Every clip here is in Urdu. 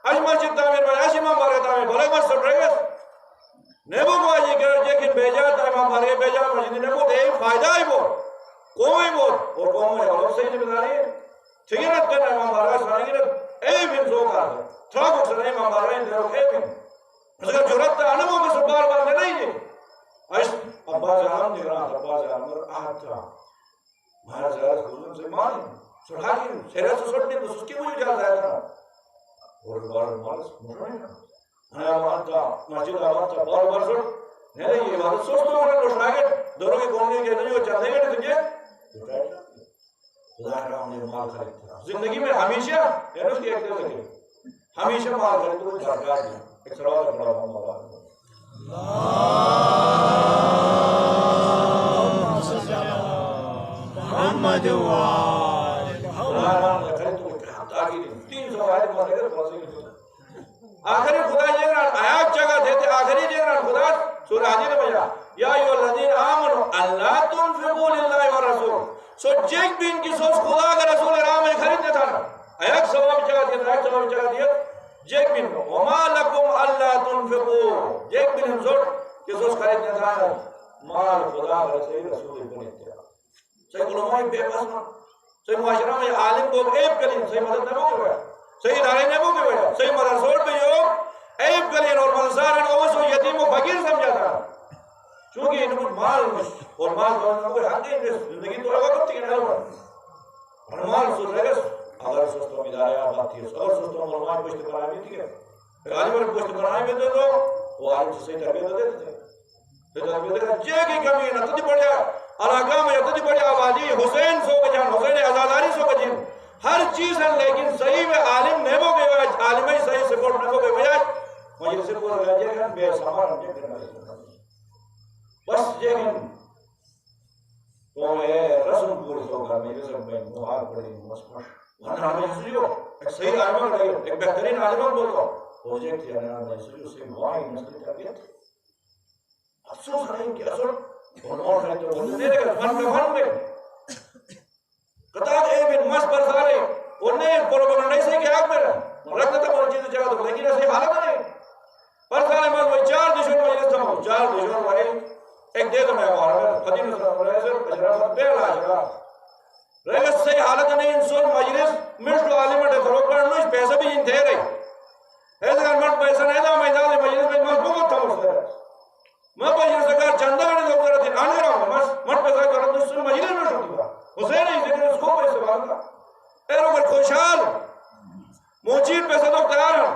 اج مسجد تعمیر میں ایسی امام بارے تعمیر بھلے مت سن رہے گا نیبو کو آجی کر لیکن بیجا تا امام بارے بیجا مسجد نیبو دے فائدہ ہی بہت قوم ہی بہت اور قوم میں اور صحیح ذمہ داری ہے ٹھیکرت کرنا امام بارے سنائیں گے اے بن زوکا تھا کو سنائیں امام بارے دیرو اے بن اگر جرات تا انمو کے سب بار بار نہیں دے اش عباس عالم دیرا عباس عالم آہد تھا مہارا زیارت حضور سے مانی سڑھا کی شہرہ سے سڑنے تو سسکی مجھے جا جائے تھا اور بار مالس مجھوڑے ہاں آباد تھا مسجد آباد تھا بار بار سڑ نہیں یہ بات سوچ تو انہیں روشنا ہے دوروں کے کونگی کے نہیں ہو چاہتے گے تنجھے خدا رہا ہم نے مال خرید تھا زندگی میں ہمیشہ یعنی اس کی ایک دل لگے ہمیشہ مال خرید تو جھرکار دیا ایک سروات اپنا محمد محمد آخری خدا جنرال آیات جگہ دیتے آخری جنرال خدا سورہ حدید میں یا ایو الذین آمنوا اللہ تنفقوا للہ والرسول سو جیک بھی ان کی سوچ خدا کا رسول رام میں خریدنے تھا نا آیات ثواب جگہ دیتا آیات ثواب جگہ دیا جیک بھی وما لکم اللہ تنفقوا جیک بھی ان سوچ کی سوچ خریدنے تھا نا مال خدا کا رسول بنیتے صحیح علماء بے پاس صحیح معاشرہ میں عالم کو عیب کریں صحیح مدد نہ ہو گیا صحیح ادارے نے وہ کی وجہ صحیح مدرسوں پہ جو عیب کریں اور مدرسار ہیں وہ سو یتیم و فقیر سمجھا تھا چونکہ انہوں مال اور مال دونوں کوئی حق نہیں زندگی تو لگا کرتی ہے اور مال سو رہے اگر سوستوں میں ادارے آباد تھی اور سوستوں میں علماء پشت بنائے بھی تھی کہ عالم اور پشت بنائے بھی تھے تو وہ عالم سے صحیح تربیت دیتے تھے تربیت دیتے تھے جے کی کمی نہ تدی پڑیا علاقہ میں تدی پڑیا آبادی حسین سو کا جان حسین ازاداری سو کا جن ہر چیز ہے لیکن صحیح میں عالم نیبو کے وجہ عالم ہی صحیح سپورٹ نیبو کے وجہ مجھے سے پورا رجے گا بے سامان ہم جے کرنا بس جے گا تو یہ رسم پوری سوگا میرے سے میں محال پڑی مسمش وہاں ہمیں سلیو ایک صحیح عالم رہی ایک بہترین عالم بولو پروجیکٹ یا نام سلیو سے وہاں نسلی تربیت افسوس نہیں کہ اصل اور ہے تو بولتے نہیں رہے فن کا فن میں قطعات اے بن مس پر سارے انہیں پروگرام نہیں صحیح کہ آگ میں رہا رکھتا تھا کوئی چیز جگہ تو لیکن ایسے حالت نہیں پر سارے مس وہی چار دشمن مجلس تھا چار دشمن والے ایک دے تو میں ہمارا قدیم اسلام علیہ وسلم اجرات بے علاجہ رہے گا صحیح حالت نہیں انسان مجلس مشت عالم اٹھے تھرو پڑھنو اس پیسہ بھی ان دے رہے ایسے اگر مرد پیسہ نہیں تھا میدان مجلس میں مس بہت تھا مجھتے میں مجلس اگر چندہ کرنے دو کرا دن آنے رہا ہوں مرد پیسہ کرنے دو اس مجلس میں شکتا حسین ہی ذکر اس کو پیسے باندھا ایرو پر خوشحال موچین پیسے تو تیار ہیں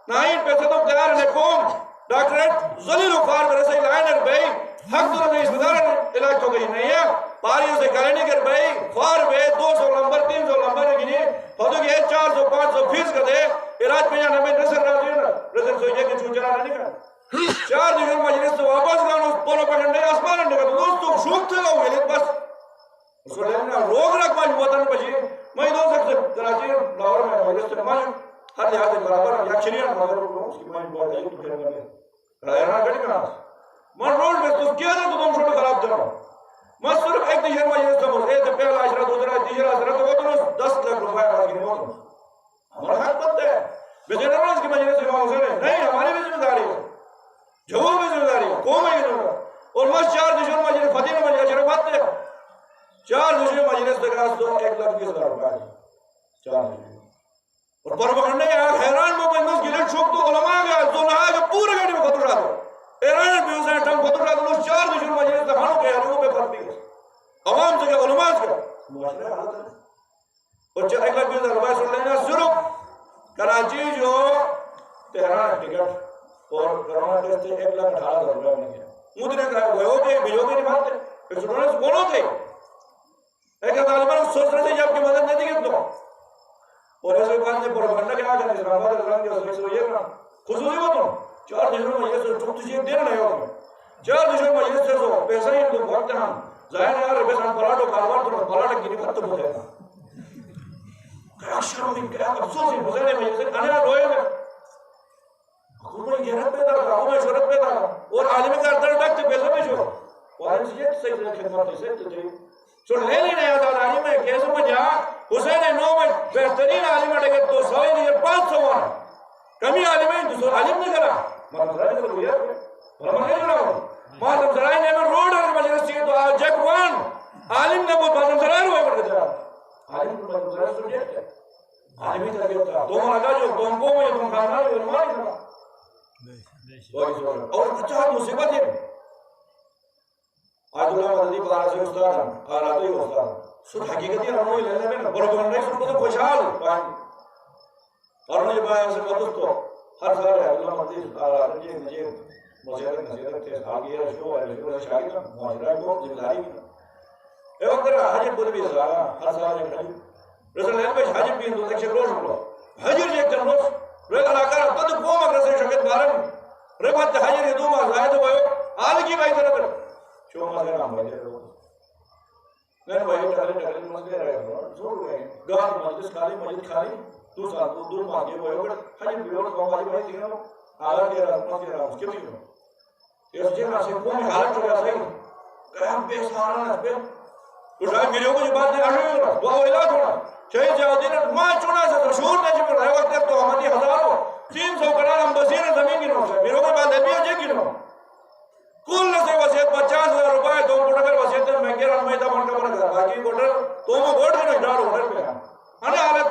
نائن پیسے تو تیار ہیں قوم ڈاکٹریٹ ذلیل و خوار میں رسائی لائنر بھئی حق تو نہیں اس مدار علاج تو گئی نہیں ہے پاریوں سے کرنے کر بھئی خوار بے 200 نمبر 300 نمبر گنی خودو کہ 400 500 فیس کا دے علاج میں یہاں نمین نصر راضی ہے نا رسل سوئیے کہ چوچنا نہیں کہا چار دیگر مجلس سے واپس گانا اس پولو پڑھنے آسمان انڈے کا دوستو شوک تھے گا ہوئے بس اس کو لینا روگ رکھ ماں وطن بچی میں دو سکتے کراچی لاہور میں مجلس سے ماں ہر لحاظ برابر یا چنین مگر اس کی ماں بہت ہے تو پھر میں رائرہ گڑی کنا من روڈ میں تو کیا تھا تو تم چھوٹا خراب جانا میں صرف ایک دیشن مجلس سے مجھے ایک پہلا عشرہ دوسرا تیسرا عشرہ تو وہ تو 10 لاکھ روپے آج کی موت ہمارا حق بنتا ہے بجنر روز کی مجلس سے امام حسین نہیں ہماری بھی ذمہ داری ہے جو بھی ذمہ داری ہے قوم ہے ذمہ داری اور مس چار دیشن مجلس فتح مجلس عشرہ بات ہے چار دوسرے مجلس تک آج تو 1,20,000 روپے آج چار دوسرے اور پروپگنڈے کے آگ حیران میں بندس گلٹ شوک تو علماء گیا زنہا کے پورے گھڑی میں خطر شاہ دو ایران بیوز ہیں ٹھم خطر شاہ دو چار دوسرے مجلس تک ہنو کے حلووں پہ فرق بھی گئے عوام سے کہ علماء سے معاشرہ حالت ہے اور 1,20,000 روپے سن لینا صرف کراچی جو تہران ٹکٹ اور کرونا ٹیسٹ 1,18,000 روپے میں گیا مدنے کہا گئے ہو کہ بھیجو کے نہیں بھانتے ایک سٹوڈنٹ سے کونوں تھے ایک طالبان سوچ رہے تھے جب کی مدد نہیں دی تو اور ایسے بات نے پروپگنڈا کے آگے اسلام آباد اسلام کے اسے سوئیے گا خصوصی باتوں چار دشمن مجلس سے چھوٹ تجھے دیر نہیں ہوگا چار دشمن مجلس سے سو پیسہ ہی تو وقت ہم ظاہر ہے ربیس ہم پلاٹو کاروبار تو پلاٹا کی نہیں ختم ہو جائے گا کیا شرم کیا افسوس ہے حسین مجلس سے کھانے روئے میں حکومت گہرت پیدا کر حکومت شہرت پیدا کر اور عالمی کا ارتر ڈاکتے پیسہ میں شو وہاں سے یہ صحیح خدمت سے تو چاہیے چھوڑ لے لینے آزاد عالم ہے کیسے میں جہاں حسین نو میں بہترین عالم اٹھے گئے 200 لیے 500 وانا کمی عالمین دوسرا عالم نہیں کرا مطلب سرائی تو کوئی ہے مطلب نہیں کرا مطلب سرائی نے میں روڈ ہے مجلس چیئے تو جیک وان عالم نے وہ مطلب سرائی روئے پڑھتے جا عالم کو مطلب سرائی سبجیکٹ ہے عالمی تربیت تھا دوم لگا جو دوم کو میں دوم کھانا جو علماء ہی تھا اور اچھا مصیبت ہے آج اللہ مددی پدارہ سے استاد ہیں آراتو ہی استاد سن حقیقتی رنوی لینے میں بڑا بڑھنے سن کو تو خوشحال پائیں اور انہوں نے بایا سے مدد تو ہر سال ہے اللہ مددی آراتو جی مجھے مسیحت نصیحت تھے آگے رشو ہے شاہی نا معاشرہ کو ذمہ داری بھی اے وقت حجر بودھ بھی ازارا ہر سال ایک حجر رسول اللہ بیش حجر بھی ہندو ایک شکروش ہوا حجر جی ایک جنروش رہا علاقہ تد کو مدرسے شکت بارن ربات حجر ہندو مازلائے تو بھائیو آل کی بھائی طرح پر شو مازلائے نام بھائی طرح میں بھائی ٹکلے مزدے رہے ہیں زور گئے گاہ مجلس خالی مجلس خالی دو سال دو مانگے ہوئے ہوئے حجر بیوڑ کون بھائی بھائی تھی نا آگا دیا رہا دیا رہا اس کے بھی ہوں اس جی میں سے کوئی حالت چکا صحیح کہاں بے سارا ہے اس پہ تو شاید میرے کو جو بات نہیں آشوئی ہو رہا دعا ویلا تھوڑا شہید جاؤدین ماں چونا سے تشہور نے جب رہے وقت تو ہماری ہزاروں 300 کنال امبسی نے زمین کی نوش ہے میرے کو بات ہے جے کی نو کل سے وسیعت 50,000 روپے دو کوٹر وسیعت مہنگے رن میں تھا من کا بنا کر باقی کوٹر تو وہ گوٹ ہے نا ڈار ہوٹر پہ آنے حالت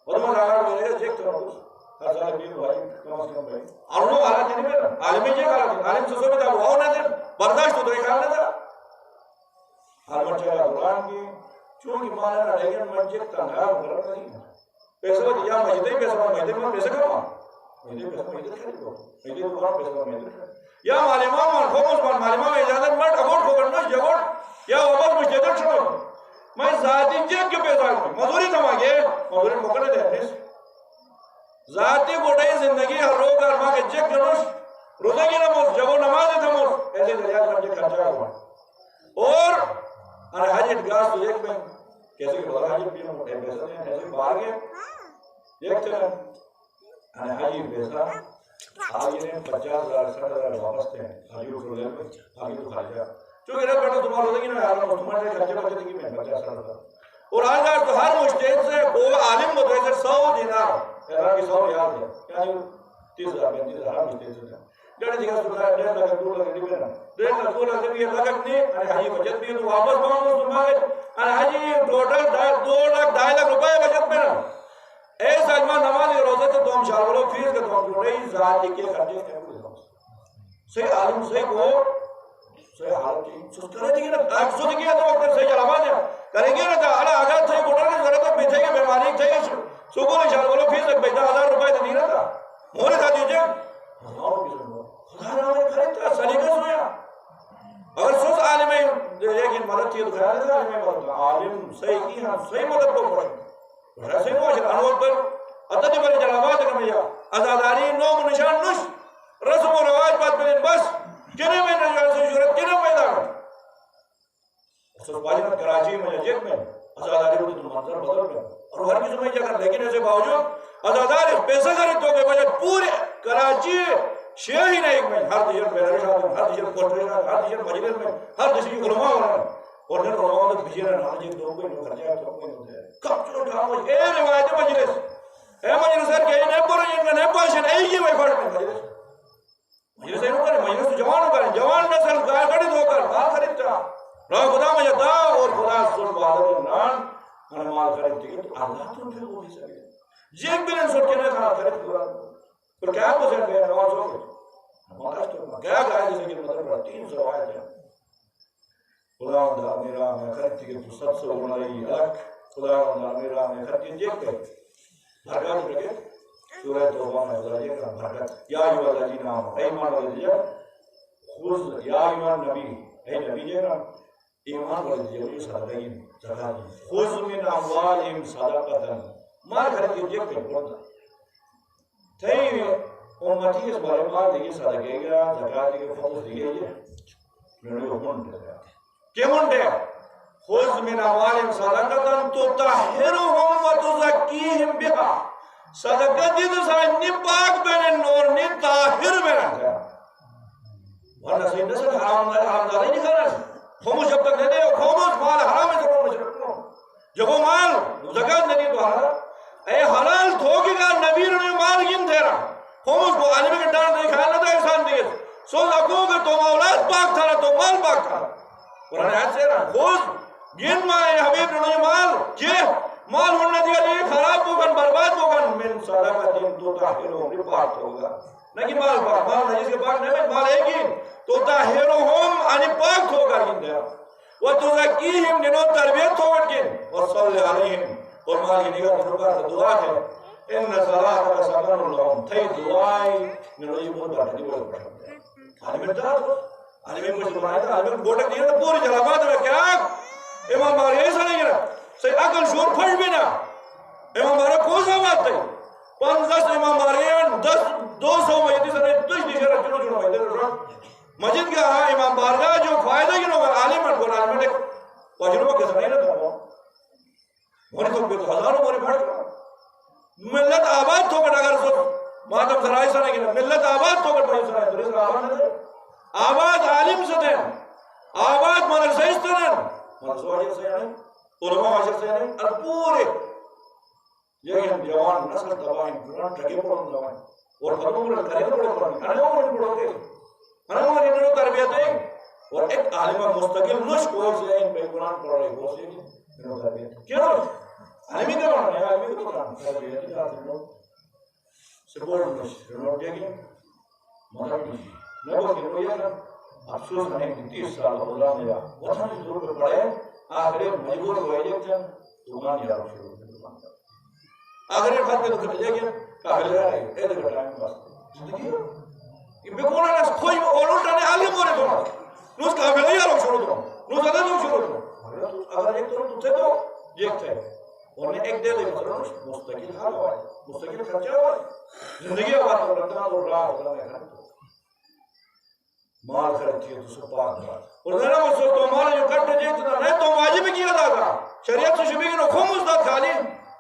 ودمان آگار میرے جیک تو روز ہر سال بھی بھائی کم از کم بھائی اور انہوں حالت نہیں میرا عالمی جیک حالت عالم سے سو بھی تھا وہ نہ دے برداشت تو ایک حال نہ تھا حالمت چاہا قرآن کی چونکہ مانا نہ لیکن منجک تنہا مغرب نہیں پیسے وہ دیا مجدے پیسے میں پیسے کھا مجدے پیسے مجدے خرید ہو مجدے دکان پیسے میں مجدے خرید یا معلمہ من خومس من معلمہ میں اجازت مرد اگوٹ خوگرنش جگوٹ یا وابس مجدد شنو میں ذاتی جیب کے پیسہ ہوں مزوری تماگے مزوری مکرنے دے اپنیس ذاتی گوڑائی زندگی ہر روگ کر ماں کے جیب جنوش روزہ کی نموز جگو نماز تموز ایسے دریاز منجے خرچہ ہوا اور انہیں حجت گاس تو ایک میں کیسے کہ بڑا حجت بھی ہوں پیسہ دیں ایسے باہر گئے ایک چلیں انہیں حجت پیسہ آگے نے 50,000 60,000 واپس تھے آگے اٹھو لے میں آگے تو کھائی جا چونکہ رب بیٹا تمہارا ہوتا ہے کہ میں آرہا ہوں تمہارے خرچے بچے تھی کہ میں 50,000 اور آج آج تو ہر مجتہد سے وہ عالم کو تو 100 دینار ایران کی 100 یاد ہے یعنی 30,000 35,000 مجتہد سے ڈیڑھ دیکھا سکتا ہے 1.5 لاکھ 2 لاکھ ڈیبے نا 1.5 لاکھ 2 لاکھ بھی لگت نہیں انہیں حجی بچت بھی تو واپس باؤں تو تمہارے انہیں حجی ٹوٹل 2 لاکھ 2.5 لاکھ روپے بچت میں نا اے سجمہ نماز روزہ تو تم شاہ بولو فیس کا تم جوڑے ذاتی کے خرچے صحیح عالم صحیح کو صحیح حالت کی سوچ کرے دیگی نا ایک سو دیگی ہے تو وقت صحیح جلابا دیا کریں گے نا تا علا آگاد صحیح کوٹر کے کرے تو بیٹھے گے بیماری ایک صحیح سکول شاہ بولو فیس ایک بیٹھا 1,000 روپے تو نہیں رہتا مونے تھا دیجئے خدا نام ہے خریدتا سلیقہ سویا اگر سوچ عالم ہے لیکن مدد تھی تو خیال ہے عالم ہے عالم صحیح کی ہم صحیح مدد کو پڑھیں ایسے معاشر انوال پر اتنی بڑی جلابات ہے کہ ازاداری نوم نشان نش رسم و رواج بات بلین بس کنے میں نشان سے شہرت کنے پیدا کر سوچ باجنات کراچی میں جیت میں ازاداری ہوتی تو منظر بدل گیا اور ہر کسی میں جا کر لیکن ایسے باوجود ازاداری پیسہ خرید تو کہ بجائے پورے کراچی شیعہ ہی نہیں میں ہر دیشت میں رشاد میں ہر دیشت کوٹریشن ہر دیشت مجلس میں ہر دیشت علماء ہونا اور جن علماء نے بھیجے رہا نہ جن دو کوئی نہیں خرچہ تو کوئی نہیں کب چلو ڈھاما اے روایت مجلس اے مجلس سر کہ نہیں پورا ان کا نہیں پاشن اے یہ وہی فرق نہیں مجلس اینو کرے مجلس تو جوان کرے جوان نسل گائے کھڑی دو کر مال خریدتا راہ خدا مجھے دا اور خدا سن بادر نان انہیں مال خریدتی کہ اللہ تو پھر وہ بھی سکے جیک بھی نہیں سوٹ کے نہیں کھانا خرید خدا پھر کیا پسند گئے نواز ہو گئے ہمارا تو کیا گائے جیسے کہ مطلب 300 آئے تھے خدا اندھا میرا میں خریدتی کہ تو سب سے بنائی الگ خدا اندھا میرا میں خریدتی جیک پہ بھرکت رکھے سورہ توبہ میں خدا جیک کا بھرکت یا ایوہ اللہ جی نام ایمان والے دیجا خوز یا ایمان نبی اے نبی جیک نا ایمان والے دیجا یہ صدقین زکاة خوز من اموالیم صدقتا مال خریدتی جیک پہ بڑھتا تھی امتی اس بارے مال دیکھیں صدقے گا زکاة دیکھیں فضل دیکھیں یہ میرے کو ہون دے گا کیا ہون دے خوز من اموالیم صدقتا تطہرهم وتزکیہم بہا صدقہ دیدو سائنی پاک بین نور نی طاہر میں رہتا ہے ورنہ سید نسل حرام داری نہیں کھانا خومش جب تک نہیں دے خومش مال حرام ہے تو خومش رکھنا جب وہ مال زکاة نہیں تو حرام اے حلال دھوکے گا نبی نے مال گن خمس کو عالم کے ڈان نہیں کھانا تھا احسان دیے سو لکھو کہ تم اولاد پاک تھا تو مال پاک تھا قرآن آیت سے نا خوز گن مائے حبیب نے مال یہ مال ہونے دیا لیے خراب ہوگن برباد ہوگن من صدقہ دین تو تاہروں بھی پاک ہوگا نہ کہ مال پاک مال نہیں جس کے پاک نہیں مال ایک ہی تو تاہروں آنی پاک ہوگا گن دیا وَتُزَكِّيهِمْ نِنو تربیت ہوگا گن وَصَلِّ عَلَيْهِمْ اور مال کی نگاہ تنبار سے دعا ہے ان صلاة سبن اللہم تھی دعائی ننو یہ بہت بات ہے بہت بات ہے عالمین دار عالمین کچھ دعائی تھا عالمین گوٹک دیا تھا پوری جلابات میں کیا امام مارے ایسا نہیں گیا سی اکل شور پھڑ بھی نا امام مارے کوسا بات تھی 50 امام مارے ہیں 200 مجھتی سنے تجھ دیشہ رکھ چلو چلو بھائی دے مسجد کا امام بارگاہ جو فائدہ کی نوکر عالمین کو عالمین ایک واجنوں کا کسا نہیں رہتا موری تو بیت ہزاروں موری پھڑ کر ملت آباد تو کر اگر سو ماتم سرائی سا نہیں گیا ملت آباد تو کر پڑی سرائی تو رسل آباد نہیں آباد عالم سے دیں آباد مدرسہ اس طرح مدرسہ واجر سے نہیں علماء واجر سے نہیں اور پورے لیکن جوان نسل تباہی قرآن ٹھگے پڑھوں جوان اور ختم کرنے کرے پڑھے قرآن انہوں نے پڑھو گے انہوں نے انہوں تربیت دیں اور ایک عالمہ مستقل نشک ہو سے ان پہ قرآن پڑھ رہے ہو سے انہوں تربیت کیوں عالمی کا معنی ہے عالمی کا قرآن تربیت جاتے ہیں سپورٹ نشک انہوں نے کیا مطلب نبو کی رویہ کا افسوس نہیں کہ 30 سال اللہ نے وطن کی ضرور پر پڑھے آخری مجبور ہوئے ایک تھے دکان یا رکھ شروع آخری خط میں دکھتے لیکن قابل رہے ایدھے کا ٹائم بس زندگی یہ بکونا نے کوئی اولوٹا نے عالم ہونے دو نوز قابل یا رکھ شروع دو نوز ادھے دو شروع دو اگر ایک طرح تُتے تو ایک تھے اور نے ایک دے دے مستقل حال ہوئے مستقل خرچہ ہوئے زندگی آباد پر رکھنا اور راہ ہوتا ہے مال خرچی ہے تو سب پاک دار اور ذرا وہ سو تو مال جو کٹے جیتنا نہیں تو واجب کیا دا گا شریعت سے شبی کنو خمس دا خالی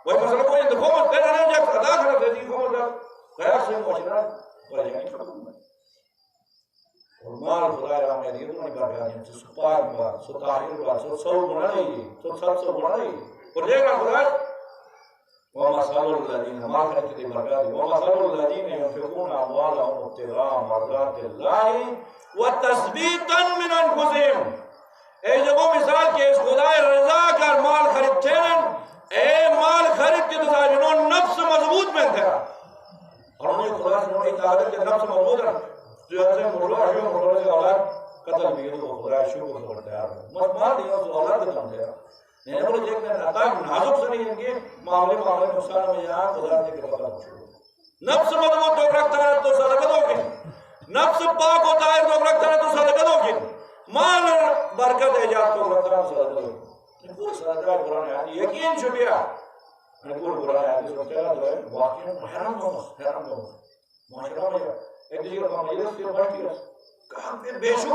وہی مسئلہ کوئی اندر خمس دینا نہیں جا ادا خراب دیتی خمس دا غیر سے موچنا پر جانی ختم ہے اور مال خدا رحم ہے دیئے تو نہیں کہا گیا سو پاک بار سو تاہیر بار سو گنا نہیں سو 700 گنا نہیں اور دیکھنا خدا وَمَثَلُ الَّذِينَ مَا خَرَجْتِ دِي بَرْكَاتِ وَمَثَلُ الَّذِينَ يُنْفِقُونَ أَمْوَالَهُمْ ابْتِغَاءَ مَرْضَاتِ اللَّهِ وَتَثْبِيتًا مِنْ أَنفُسِهِمْ اے جب وہ مثال کے اس خدا رضا کر مال خریدتے ہیں اے مال خرید کے تو جنہوں نفس مضبوط میں تھا اور انہیں خدا سے انہیں اطاعت کے نفس مضبوط ہے جو ایسے مولو عشو مولو سے اولاد قتل بھی ہے تو خدا عشو کو تیار ہے مال دینا تو اولاد قتل تیار نہیں بولے دیکھ میں عطا نازک سے نہیں ان کے معاملے نقصان میں یہاں خدا دے کے پتہ پوچھو نفس مضبوط تو رکھتا ہے تو صدقہ دو گے نفس پاک ہوتا ہے تو رکھتا ہے تو صدقہ دو گے مال برکت ایجاد تو رکھتا ہے صدقہ دو گے پورا صدقہ قرآن ہے یقین شبیہ پورا قرآن ہے اس وقت جو ہے واقعی حیران دو معاشرہ میں ایک دیگر معاملے سے بڑھ گیا کہاں پہ بے شکر